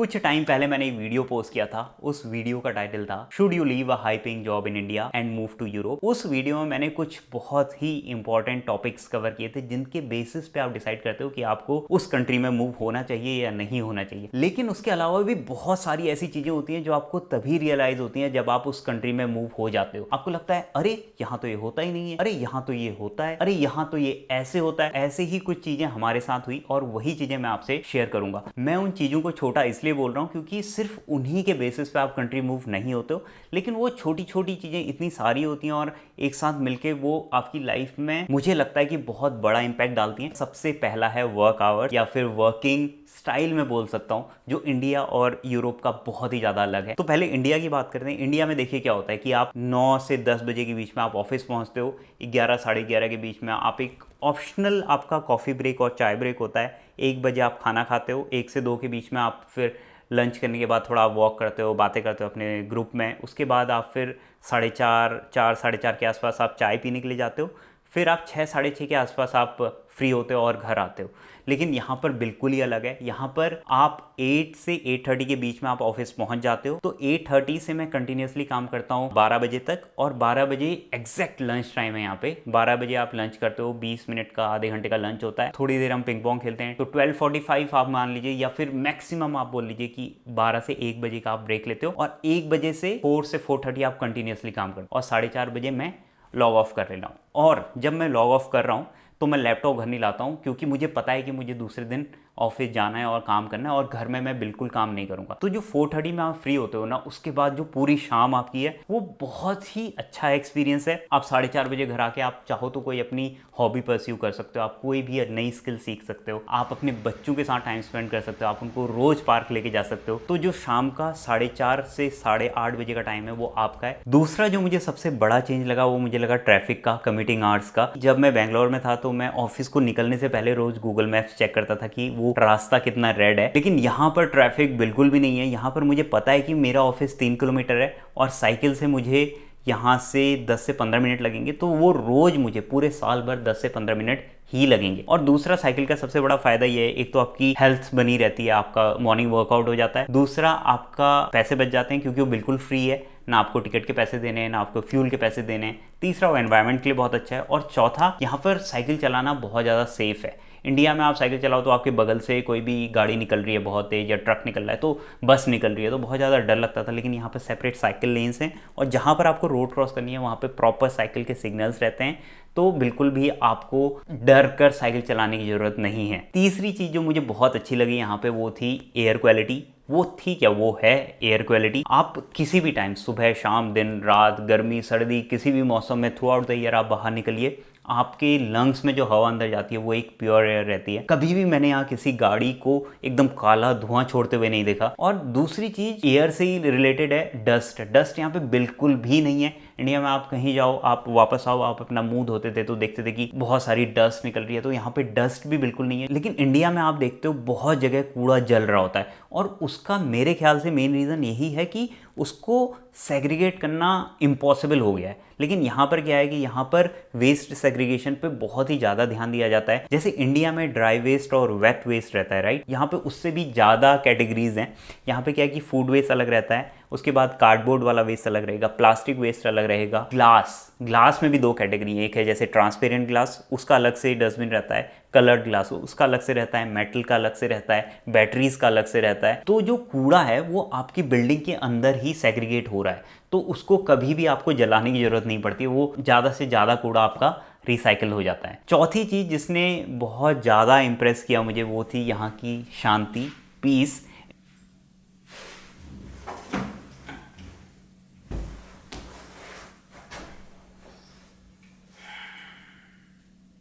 कुछ टाइम पहले मैंने एक वीडियो पोस्ट किया था। उस वीडियो का टाइटल था should you leave a high paying job in India and move to Europe. उस वीडियो में मैंने कुछ बहुत ही इंपॉर्टेंट टॉपिक्स कवर किए थे जिनके बेसिस पे आप डिसाइड करते हो कि आपको उस कंट्री में मूव होना चाहिए या नहीं होना चाहिए। लेकिन उसके अलावा भी बहुत सारी ऐसी चीजें होती हैं जो आपको तभी रियलाइज होती हैं जब आप उस कंट्री में मूव हो जाते हो। आपको लगता है अरे यहाँ तो ये होता ही नहीं है, अरे यहाँ तो ये होता है, अरे यहाँ तो ये ऐसे होता है। ऐसे ही कुछ चीजें हमारे साथ हुई और वही चीजें मैं आपसे शेयर करूंगा। मैं उन चीजों को छोटा इसलिए बोल रहा हूं क्योंकि सिर्फ उन्हीं के बेसिस पे आप कंट्री मूव नहीं होते हो, लेकिन वो छोटी छोटी चीजें इतनी सारी होती हैं और एक साथ मिलके वो आपकी लाइफ में मुझे लगता है कि बहुत बड़ा इंपैक्ट डालती हैं। सबसे पहला है वर्क आवर या फिर वर्किंग स्टाइल में बोल सकता हूं, जो इंडिया और यूरोप का बहुत ही ज़्यादा अलग है। तो पहले इंडिया की बात करते हैं। इंडिया में देखिए क्या होता है कि आप 9 से 10 बजे के बीच में आप ऑफिस पहुंचते हो, 11 साढ़े 11 के बीच में आप एक ऑप्शनल आपका कॉफ़ी ब्रेक और चाय ब्रेक होता है। 1 बजे आप खाना खाते हो, 1 से 2 के बीच में आप फिर लंच करने के बाद थोड़ा वॉक करते हो, बातें करते हो अपने ग्रुप में। उसके बाद आप फिर 4:30 4 साढ़े 4 के आसपास आप चाय पीने के लिए जाते हो। फिर आप 6 साढ़े 6 के आसपास आप फ्री होते हो और घर आते हो। लेकिन यहाँ पर बिल्कुल ही अलग है। यहाँ पर आप 8 से 8:30 के बीच में आप ऑफिस पहुँच जाते हो। तो 8:30 से मैं कंटिन्यूसली काम करता हूँ 12 बजे तक, और 12 बजे एग्जैक्ट लंच टाइम है यहाँ पे। 12 बजे आप लंच करते हो, 20 मिनट का आधे घंटे का लंच होता है। थोड़ी देर हम पिंग पोंग खेलते हैं। तो 12:45 आप मान लीजिए, या फिर मैक्सिमम आप बोल लीजिए कि 12 से 1 बजे का आप ब्रेक लेते हो, और 1 बजे से 4 से 4:30 आप कंटिन्यूसली काम करते हो, और 4:30 बजे मैं लॉग ऑफ कर लेना हूँ। और जब मैं लॉग ऑफ कर रहा हूँ तो मैं लैपटॉप घर नहीं लाता हूँ, क्योंकि मुझे पता है कि मुझे दूसरे दिन ऑफिस जाना है और काम करना है, और घर में मैं बिल्कुल काम नहीं करूँगा। तो जो 4:30 में आप फ्री होते हो ना, उसके बाद जो पूरी शाम आपकी है वो बहुत ही अच्छा एक्सपीरियंस है। आप 4:30 बजे घर आके आप चाहो तो कोई अपनी हॉबी परस्यू कर सकते हो, आप कोई भी नई स्किल सीख सकते हो, आप अपने बच्चों के साथ टाइम स्पेंड कर सकते हो, आप उनको रोज पार्क लेके जा सकते हो। तो जो शाम का 4:30 से 8:30 बजे का टाइम है वो आपका है। दूसरा जो मुझे सबसे बड़ा चेंज लगा वो मुझे लगा ट्रैफिक का, कम्यूटिंग आवर्स का। जब मैं बैंगलोर में था तो मैं ऑफिस को निकलने से पहले रोज गूगल मैप्स चेक करता था कि वो रास्ता कितना रेड है। लेकिन यहाँ पर ट्रैफिक बिल्कुल भी नहीं है। यहाँ पर मुझे पता है कि मेरा ऑफिस 3 किलोमीटर है और साइकिल से मुझे यहाँ से 10 से 15 मिनट लगेंगे। तो वो रोज मुझे पूरे साल भर 10 से 15 मिनट ही लगेंगे। और दूसरा साइकिल का सबसे बड़ा फायदा ये है, एक तो आपकी हेल्थ बनी रहती है, आपका मॉर्निंग वर्कआउट हो जाता है। दूसरा आपका पैसे बच जाते हैं क्योंकि वो बिल्कुल फ्री है, ना आपको टिकट के पैसे देने हैं, ना आपको फ्यूल के पैसे देने हैं। तीसरा वो एनवायरनमेंट के लिए बहुत अच्छा है। और चौथा, यहाँ पर साइकिल चलाना बहुत ज़्यादा सेफ है। इंडिया में आप साइकिल चलाओ तो आपके बगल से कोई भी गाड़ी निकल रही है बहुत तेज, या ट्रक निकल रहा है, तो बस निकल रही है, तो बहुत ज़्यादा डर लगता था। लेकिन यहाँ पर सेपरेट साइकिल लेन्स हैं, और जहाँ पर आपको रोड क्रॉस करनी है वहाँ पे प्रॉपर साइकिल के सिग्नल्स रहते हैं। तो बिल्कुल भी आपको डर कर साइकिल चलाने की ज़रूरत नहीं है। तीसरी चीज़ जो मुझे बहुत अच्छी लगी यहाँ पे वो थी एयर क्वालिटी। वो थी क्या, वो है एयर क्वालिटी। आप किसी भी टाइम, सुबह शाम दिन रात, गर्मी सर्दी, किसी भी मौसम में थ्रू आउट द ईयर आप बाहर निकलिए, आपके लंग्स में जो हवा अंदर जाती है वो एक प्योर एयर रहती है। कभी भी मैंने यहाँ किसी गाड़ी को एकदम काला धुआं छोड़ते हुए नहीं देखा। और दूसरी चीज एयर से ही रिलेटेड है, डस्ट यहाँ पे बिल्कुल भी नहीं है। इंडिया में आप कहीं जाओ, आप वापस आओ, आप अपना मुंह धोते थे तो देखते थे कि बहुत सारी डस्ट निकल रही है, तो यहाँ पे डस्ट भी बिल्कुल नहीं है। लेकिन इंडिया में आप देखते हो बहुत जगह कूड़ा जल रहा होता है, और उसका मेरे ख्याल से मेन रीज़न यही है कि उसको सेग्रीगेट करना इम्पॉसिबल हो गया है। लेकिन यहाँ पर क्या है कि यहाँ पर वेस्ट सेग्रीगेशन पे बहुत ही ज़्यादा ध्यान दिया जाता है। जैसे इंडिया में ड्राई वेस्ट और वेट वेस्ट रहता है, राइट, यहाँ पे उससे भी ज़्यादा कैटेगरीज हैं। यहाँ पे क्या है कि फूड वेस्ट अलग रहता है, उसके बाद कार्डबोर्ड वाला वेस्ट अलग रहेगा, प्लास्टिक वेस्ट अलग रहेगा, ग्लास में भी 2 कैटेगरी है। एक है जैसे ट्रांसपेरेंट ग्लास, उसका अलग से डस्टबिन रहता है, कलर्ड ग्लास उसका अलग से रहता है, मेटल का अलग से रहता है, बैटरीज का अलग से रहता है। तो जो कूड़ा है वो आपकी बिल्डिंग के अंदर ही सेग्रीगेट हो रहा है, तो उसको कभी भी आपको जलाने की जरूरत नहीं पड़ती। वो ज़्यादा से ज़्यादा कूड़ा आपका रिसाइकिल हो जाता है। चौथी चीज़ जिसने बहुत ज़्यादा इम्प्रेस किया मुझे वो थी यहाँ की शांति, पीस।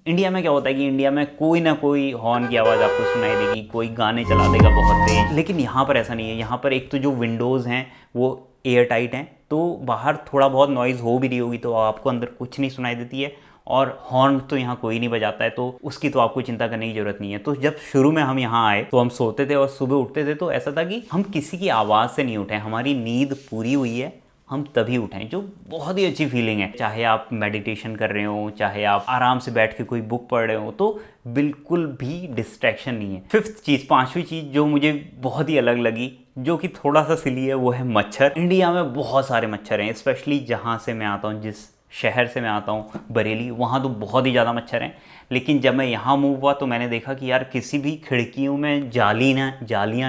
इंडिया में क्या होता है कि इंडिया में कोई ना कोई हॉर्न की आवाज़ आपको सुनाई देगी, कोई गाने चला देगा बहुत तेज। लेकिन यहाँ पर ऐसा नहीं है। यहाँ पर एक तो जो विंडोज़ हैं वो एयर टाइट हैं, तो बाहर थोड़ा बहुत नॉइज़ हो भी रही होगी तो आपको अंदर कुछ नहीं सुनाई देती है। और हॉर्न तो यहाँ कोई नहीं बजाता है, तो उसकी तो आपको चिंता करने की ज़रूरत नहीं है। तो जब शुरू में हम यहाँ आए तो हम सोते थे और सुबह उठते थे तो ऐसा था कि हम किसी की आवाज़ से नहीं उठे, हमारी नींद पूरी हुई है, हम तभी उठें, जो बहुत ही अच्छी फीलिंग है। चाहे आप मेडिटेशन कर रहे हो, चाहे आप आराम से बैठ के कोई बुक पढ़ रहे हो, तो बिल्कुल भी डिस्ट्रैक्शन नहीं है। फिफ्थ चीज़, पांचवी चीज़ जो मुझे बहुत ही अलग लगी, जो कि थोड़ा सा सिली है, वो है मच्छर। इंडिया में बहुत सारे मच्छर हैं, स्पेशली जहाँ से मैं आता हूँ, जिस शहर से मैं आता हूँ, बरेली, वहाँ तो बहुत ही ज़्यादा मच्छर हैं। लेकिन जब मैं यहाँ मूव हुआ तो मैंने देखा कि यार किसी भी खिड़कियों में जालियाँ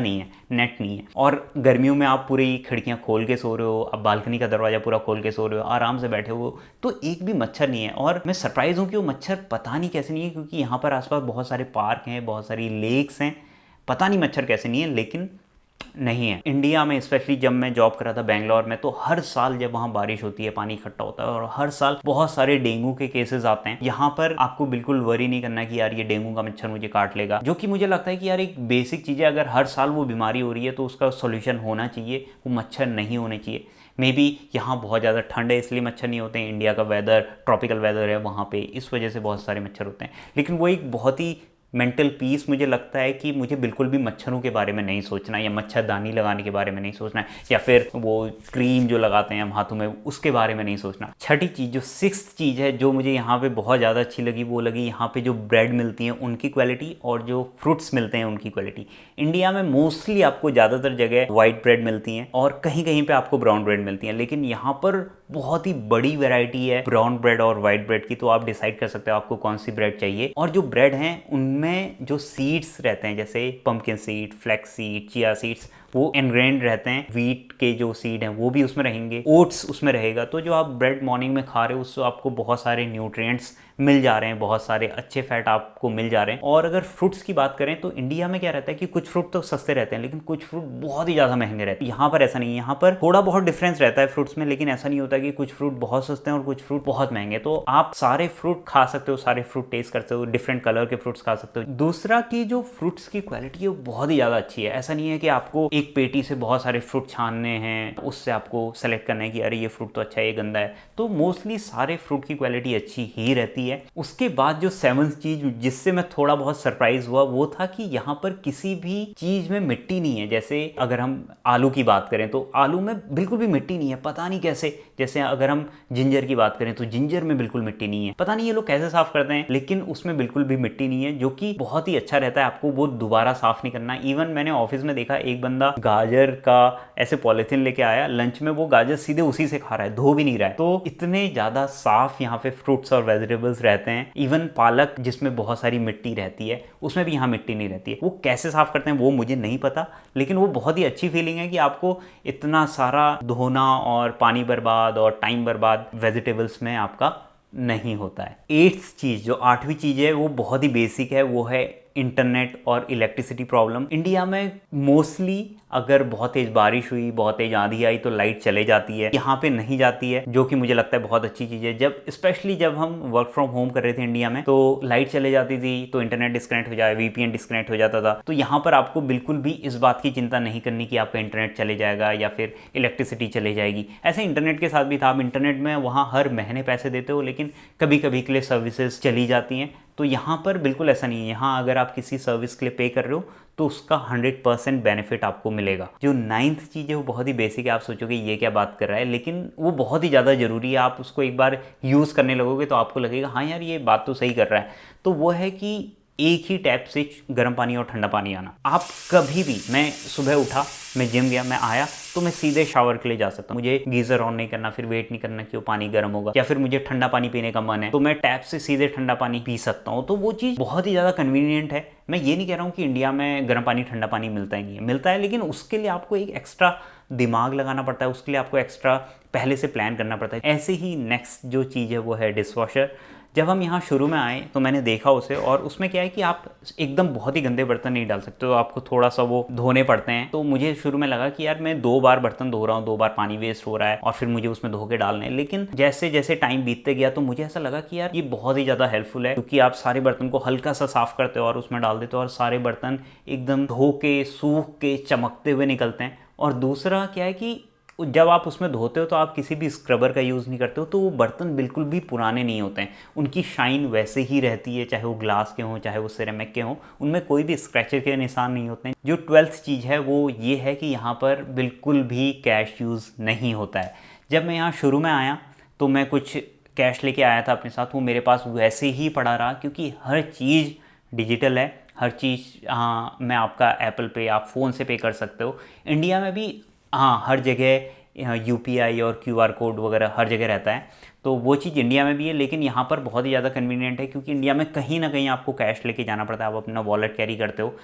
नहीं है, नेट नहीं है। और गर्मियों में आप पूरी खिड़कियाँ खोल के सो रहे हो, अब बालकनी का दरवाज़ा पूरा खोल के सो रहे हो, आराम से बैठे हो, तो एक भी मच्छर नहीं है। और मैं सरप्राइज़ हूँ कि वो मच्छर पता नहीं कैसे नहीं है, क्योंकि यहाँ पर आसपास बहुत सारे पार्क हैं, बहुत सारी लेक्स हैं, पता नहीं मच्छर कैसे नहीं है, लेकिन नहीं है। इंडिया में स्पेशली जब मैं जॉब कर रहा था बेंगलोर में, तो हर साल जब वहाँ बारिश होती है, पानी इकट्ठा होता है और हर साल बहुत सारे डेंगू के केसेस आते हैं। यहाँ पर आपको बिल्कुल वरी नहीं करना कि यार ये डेंगू का मच्छर मुझे काट लेगा, जो कि मुझे लगता है कि यार एक बेसिक चीज़ है। अगर हर साल वो बीमारी हो रही है तो उसका सोल्यूशन होना चाहिए, वो मच्छर नहीं होने चाहिए। मे बी यहाँ बहुत ज़्यादा ठंड है इसलिए मच्छर नहीं होते हैं, इंडिया का वेदर ट्रॉपिकल वेदर है वहाँ पे, इस वजह से बहुत सारे मच्छर होते हैं। लेकिन वो एक बहुत ही मेंटल पीस मुझे लगता है कि मुझे बिल्कुल भी मच्छरों के बारे में नहीं सोचना, या मच्छरदानी लगाने के बारे में नहीं सोचना, या फिर वो क्रीम जो लगाते हैं हम हाथों में उसके बारे में नहीं सोचना। छठी चीज़, जो सिक्स्थ चीज़ है, जो मुझे यहाँ पे बहुत ज़्यादा अच्छी लगी, वो लगी यहाँ पे जो ब्रेड मिलती हैं उनकी क्वालिटी और जो फ्रूट्स मिलते हैं उनकी क्वालिटी। इंडिया में मोस्टली आपको ज़्यादातर जगह वाइट ब्रेड मिलती हैं और कहीं कहीं पर आपको ब्राउन ब्रेड मिलती हैं, लेकिन यहाँ पर बहुत ही बड़ी वैरायटी है ब्राउन ब्रेड और वाइट ब्रेड की। तो आप डिसाइड कर सकते हो आपको कौन सी ब्रेड चाहिए। और जो ब्रेड हैं उनमें जो सीड्स रहते हैं, जैसे pumpkin seed, flax seed, chia seeds, वो इनग्रेन्ड रहते हैं। व्हीट के जो सीड हैं वो भी उसमें रहेंगे, ओट्स उसमें रहेगा। तो जो आप ब्रेड मॉर्निंग में खा रहे हो उससे आपको बहुत सारे न्यूट्रिएंट्स मिल जा रहे हैं, बहुत सारे अच्छे फैट आपको मिल जा रहे हैं। और अगर फ्रूट्स की बात करें तो इंडिया में क्या रहता है कि कुछ फ्रूट तो सस्ते रहते हैं, लेकिन कुछ फ्रूट बहुत ही ज़्यादा महंगे रहते हैं। यहाँ पर ऐसा नहीं है, यहाँ पर थोड़ा बहुत डिफरेंस रहता है फ्रूट्स में, लेकिन ऐसा नहीं होता कि कुछ फ्रूट बहुत सस्ते हैं और कुछ फ्रूट बहुत महंगे। तो आप सारे फ्रूट खा सकते हो, सारे फ्रूट टेस्ट कर सकते हो, डिफरेंट कलर के फ्रूट्स खा सकते हो। दूसरा कि जो फ्रूट्स की क्वालिटी है वो बहुत ही ज़्यादा अच्छी है। ऐसा नहीं है कि आपको एक पेटी से बहुत सारे फ्रूट छानने हैं, उससे आपको सेलेक्ट करना है कि अरे ये फ्रूट तो अच्छा है, ये गंदा है। तो मोस्टली सारे फ्रूट की क्वालिटी अच्छी ही रहती है। उसके बाद जो सेवंथ चीज जिससे मैं थोड़ा बहुत सरप्राइज हुआ, वो था कि यहाँ पर किसी भी चीज में मिट्टी नहीं है। जैसे अगर हम आलू की बात करें तो आलू में बिल्कुल भी मिट्टी नहीं है, पता नहीं कैसे। जैसे अगर हम जिंजर की बात करें तो जिंजर में बिल्कुल मिट्टी नहीं है, पता नहीं ये लोग कैसे साफ करते हैं, लेकिन उसमें बिल्कुल भी मिट्टी नहीं है, जो कि बहुत ही अच्छा रहता है। आपको वो दोबारा साफ नहीं करना। इवन मैंने ऑफिस में देखा एक बंदा गाजर का ऐसे पॉलिथीन लेके आया लंच में, वो गाजर सीधे उसी से खा रहा है, धो भी नहीं रहा है। तो इतने ज्यादा साफ यहाँ पे फ्रूट्स और वेजिटेबल्स रहते हैं। इवन पालक जिसमें बहुत सारी मिट्टी रहती है उसमें भी यहाँ मिट्टी नहीं रहती है। वो कैसे साफ करते हैं वो मुझे नहीं पता, लेकिन वो बहुत ही अच्छी फीलिंग है कि आपको इतना सारा धोना और पानी बर्बाद और टाइम बर्बाद वेजिटेबल्स में आपका नहीं होता है। एट्थ चीज, जो आठवीं चीज है, वो बहुत ही बेसिक है, वो है इंटरनेट और इलेक्ट्रिसिटी प्रॉब्लम। इंडिया में मोस्टली अगर बहुत तेज बारिश हुई, बहुत तेज आंधी आई तो लाइट चले जाती है, यहाँ पे नहीं जाती है, जो कि मुझे लगता है बहुत अच्छी चीज़ है। जब स्पेशली जब हम वर्क फ्रॉम होम कर रहे थे इंडिया में, तो लाइट चले जाती थी तो इंटरनेट डिस्कनेक्ट हो जाए, VPN डिस्कनेक्ट हो जाता था। तो यहाँ पर आपको बिल्कुल भी इस बात की चिंता नहीं करनी कि आपका इंटरनेट चले जाएगा या फिर इलेक्ट्रिसिटी चले जाएगी। ऐसे इंटरनेट के साथ भी था, आप इंटरनेट में वहाँ हर महीने पैसे देते हो, लेकिन कभी कभी के लिए सर्विसेज चली जाती हैं। तो यहाँ पर बिल्कुल ऐसा नहीं है। यहाँ अगर आप किसी सर्विस के लिए पे कर रहे हो तो उसका 100% बेनिफिट आपको मिलेगा। जो 9th चीज़ है वो बहुत ही बेसिक है। आप सोचोगे ये क्या बात कर रहा है, लेकिन वो बहुत ही ज़्यादा ज़रूरी है। आप उसको एक बार यूज़ करने लगोगे तो आपको लगेगा हाँ यार ये बात तो सही कर रहा है। तो वो है कि एक ही टैप से गर्म पानी और ठंडा पानी आना। आप कभी भी, मैं सुबह उठा, मैं जिम गया, मैं आया तो मैं सीधे शावर के लिए जा सकता हूँ। मुझे गीज़र ऑन नहीं करना, फिर वेट नहीं करना कि वो पानी गर्म होगा, या फिर मुझे ठंडा पानी पीने का मन है तो मैं टैप से सीधे ठंडा पानी पी सकता हूँ। तो वो चीज़ बहुत ही ज़्यादा कन्वीनियंट है। मैं ये नहीं कह रहा हूँ कि इंडिया में गर्म पानी ठंडा पानी मिलता ही नहीं है, मिलता है, लेकिन उसके लिए आपको एक एक्स्ट्रा दिमाग लगाना पड़ता है, उसके लिए आपको एक्स्ट्रा पहले से प्लान करना पड़ता है। ऐसे ही नेक्स्ट जो चीज़ है वो है डिशवॉशर। जब हम यहाँ शुरू में आए तो मैंने देखा उसे, और उसमें क्या है कि आप एकदम बहुत ही गंदे बर्तन नहीं डाल सकते, तो आपको थोड़ा सा वो धोने पड़ते हैं। तो मुझे शुरू में लगा कि यार मैं 2 बार बर्तन धो रहा हूँ, 2 बार पानी वेस्ट हो रहा है और फिर मुझे उसमें धो के डालने हैं। लेकिन जैसे जैसे टाइम बीतते गया तो मुझे ऐसा लगा कि यार ये बहुत ही ज़्यादा हेल्पफुल है, क्योंकि आप सारे बर्तन को हल्का सा साफ करते हो और उसमें डाल देते हो और सारे बर्तन एकदम धो के, सूख के, चमकते हुए निकलते हैं। और दूसरा क्या है कि जब आप उसमें धोते हो तो आप किसी भी स्क्रबर का यूज़ नहीं करते हो, तो वो बर्तन बिल्कुल भी पुराने नहीं होते हैं, उनकी शाइन वैसे ही रहती है, चाहे वो ग्लास के हों चाहे वो सिरेमिक के हों, उनमें कोई भी स्क्रैचर के निशान नहीं होते हैं। जो 12th चीज़ है वो ये है कि यहाँ पर बिल्कुल भी कैश यूज़ नहीं होता है। जब मैं यहाँ शुरू में आया तो मैं कुछ कैश लेके आया था अपने साथ, वो मेरे पास वैसे ही पड़ा रहा क्योंकि हर चीज़ डिजिटल है, हर चीज़। हाँ, मैं आपका एप्पल पे, आप फ़ोन से पे कर सकते हो। इंडिया में भी हाँ हर जगह UPI और QR कोड वगैरह हर जगह रहता है, तो वो चीज़ इंडिया में भी है, लेकिन यहाँ पर बहुत ही ज़्यादा कन्वीनियंट है क्योंकि इंडिया में कहीं ना कहीं आपको कैश लेके जाना पड़ता है। आप अपना वॉलेट कैरी करते हो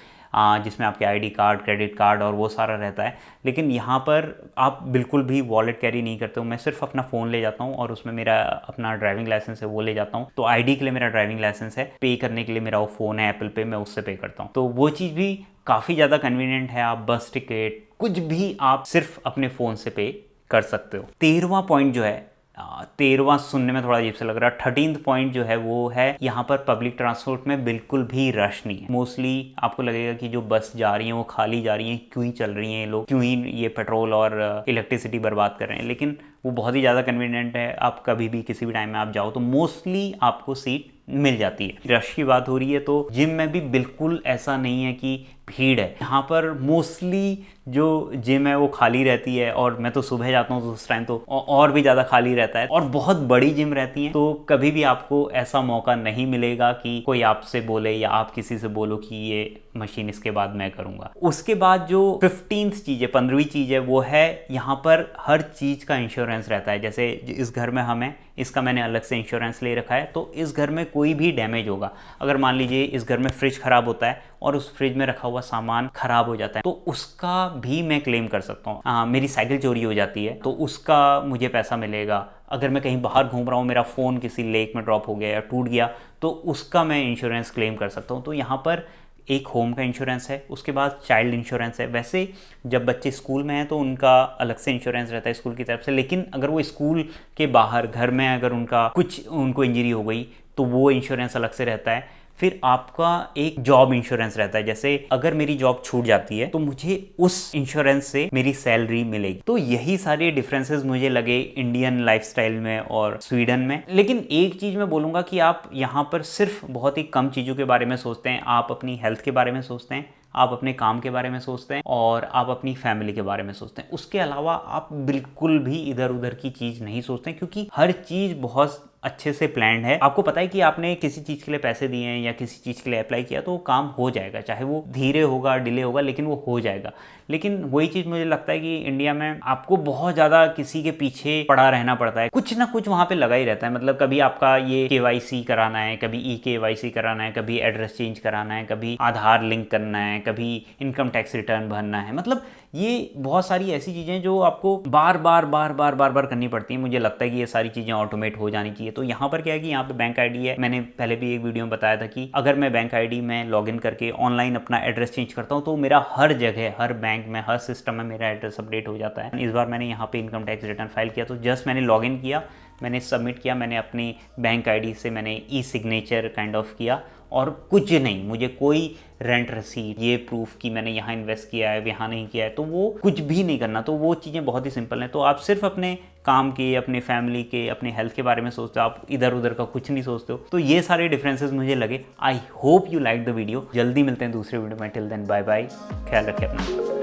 जिसमें आपके ID कार्ड, क्रेडिट कार्ड और वो सारा रहता है, लेकिन यहाँ पर आप बिल्कुल भी वॉलेट कैरी नहीं करते हो। मैं सिर्फ अपना फ़ोन ले जाता हूँ और उसमें मेरा अपना ड्राइविंग लाइसेंस है वो ले जाता हूँ। तो ID के लिए मेरा ड्राइविंग लाइसेंस है, पे करने के लिए मेरा वो फ़ोन है एप्पल पे, मैं उससे पे करता हूँ। तो वो चीज़ भी काफ़ी ज़्यादा कन्वीनियंट है। आप बस टिकट कुछ भी आप सिर्फ अपने फ़ोन से पे कर सकते हो। 13वां पॉइंट जो है, 13वां सुनने में थोड़ा अजीब सा लग रहा है, 13th पॉइंट जो है वो है यहाँ पर पब्लिक ट्रांसपोर्ट में बिल्कुल भी रश नहीं है। मोस्टली आपको लगेगा कि जो बस जा रही हैं वो खाली जा रही हैं, क्यों ही चल रही हैं ये लोग, क्यों ही ये पेट्रोल और इलेक्ट्रिसिटी बर्बाद कर रहे हैं, लेकिन वो बहुत ही ज़्यादा कन्वीनियंट है। आप कभी भी किसी भी टाइम में आप जाओ तो मोस्टली आपको सीट मिल जाती है। रश की बात हो रही है तो जिम में भी बिल्कुल ऐसा नहीं है कि भीड़ है। यहाँ पर मोस्टली जो जिम है वो खाली रहती है, और मैं तो सुबह जाता हूँ तो उस टाइम तो और भी ज़्यादा खाली रहता है, और बहुत बड़ी जिम रहती है, तो कभी भी आपको ऐसा मौका नहीं मिलेगा कि कोई आपसे बोले या आप किसी से बोलो कि ये मशीन इसके बाद मैं करूँगा। उसके बाद जो 15th चीज़ है, 15वीं चीज़ है, वो है यहाँ पर हर चीज़ का इंश्योरेंस रहता है। जैसे इस घर में हमें, इसका मैंने अलग से इंश्योरेंस ले रखा है, तो इस घर में कोई भी डैमेज होगा, अगर मान लीजिए इस घर में फ्रिज ख़राब होता है और उस फ्रिज में रखा हुआ सामान ख़राब हो जाता है, तो उसका भी मैं क्लेम कर सकता हूँ। मेरी साइकिल चोरी हो जाती है तो उसका मुझे पैसा मिलेगा। अगर मैं कहीं बाहर घूम रहा हूँ, मेरा फ़ोन किसी लेक में ड्रॉप हो गया या टूट गया, तो उसका मैं इंश्योरेंस क्लेम कर सकता हूँ। तो यहाँ पर एक होम का इंश्योरेंस है, उसके बाद चाइल्ड इंश्योरेंस है। वैसे जब बच्चे स्कूल में हैं तो उनका अलग से इंश्योरेंस रहता है स्कूल की तरफ से, लेकिन अगर वो स्कूल के बाहर घर में अगर उनको इंजरी हो गई तो वो इंश्योरेंस अलग से रहता है। फिर आपका एक जॉब इंश्योरेंस रहता है, जैसे अगर मेरी जॉब छूट जाती है तो मुझे उस इंश्योरेंस से मेरी सैलरी मिलेगी। तो यही सारे डिफरेंसेस मुझे लगे इंडियन लाइफस्टाइल में और स्वीडन में। लेकिन एक चीज़ मैं बोलूँगा कि आप यहाँ पर सिर्फ बहुत ही कम चीज़ों के बारे में सोचते हैं। आप अपनी हेल्थ के बारे में सोचते हैं, आप अपने काम के बारे में सोचते हैं, और आप अपनी फैमिली के बारे में सोचते हैं। उसके अलावा आप बिल्कुल भी इधर उधर की चीज़ नहीं सोचते हैं, क्योंकि हर चीज़ बहुत अच्छे से प्लान्ड है। आपको पता है कि आपने किसी चीज़ के लिए पैसे दिए हैं या किसी चीज़ के लिए अप्लाई किया तो वो काम हो जाएगा, चाहे वो धीरे होगा, डिले होगा, लेकिन वो हो जाएगा। लेकिन वही चीज़ मुझे लगता है कि इंडिया में आपको बहुत ज़्यादा किसी के पीछे पड़ा रहना पड़ता है, कुछ ना कुछ वहाँ पे लगा ही रहता है। मतलब कभी आपका ये KYC कराना है, कभी EKYC कराना है, कभी एड्रेस चेंज कराना है, कभी आधार लिंक करना है, कभी इनकम टैक्स रिटर्न भरना है। मतलब ये बहुत सारी ऐसी चीज़ें जो आपको बार बार करनी पड़ती हैं। मुझे लगता है कि ये सारी चीज़ें ऑटोमेट हो जानी चाहिए। तो यहाँ पर क्या है कि यहाँ पे बैंक ID है। मैंने पहले भी एक वीडियो में बताया था कि अगर मैं बैंक ID में लॉगिन करके ऑनलाइन अपना एड्रेस चेंज करता हूँ तो मेरा हर जगह, हर बैंक में, हर सिस्टम में मेरा एड्रेस अपडेट हो जाता है। इस बार मैंने यहाँ पे इनकम टैक्स रिटर्न फाइल किया तो जस्ट मैंने लॉगिन किया, मैंने सबमिट किया, मैंने अपनी बैंक ID से मैंने ई-सिग्नेचर काइंड ऑफ किया, और कुछ नहीं, मुझे कोई रेंट रसीद, ये प्रूफ कि मैंने यहाँ इन्वेस्ट किया है, यहाँ नहीं किया है, तो वो कुछ भी नहीं करना। तो वो चीज़ें बहुत ही सिंपल हैं। तो आप सिर्फ अपने काम के, अपने फैमिली के, अपने हेल्थ के बारे में सोचते हो, आप इधर उधर का कुछ नहीं सोचते हो। तो ये सारे डिफरेंसेस मुझे लगे। I hope you like the video. जल्दी मिलते हैं दूसरे वीडियो में। टिल देन बाय बाय, ख्याल रखें अपना।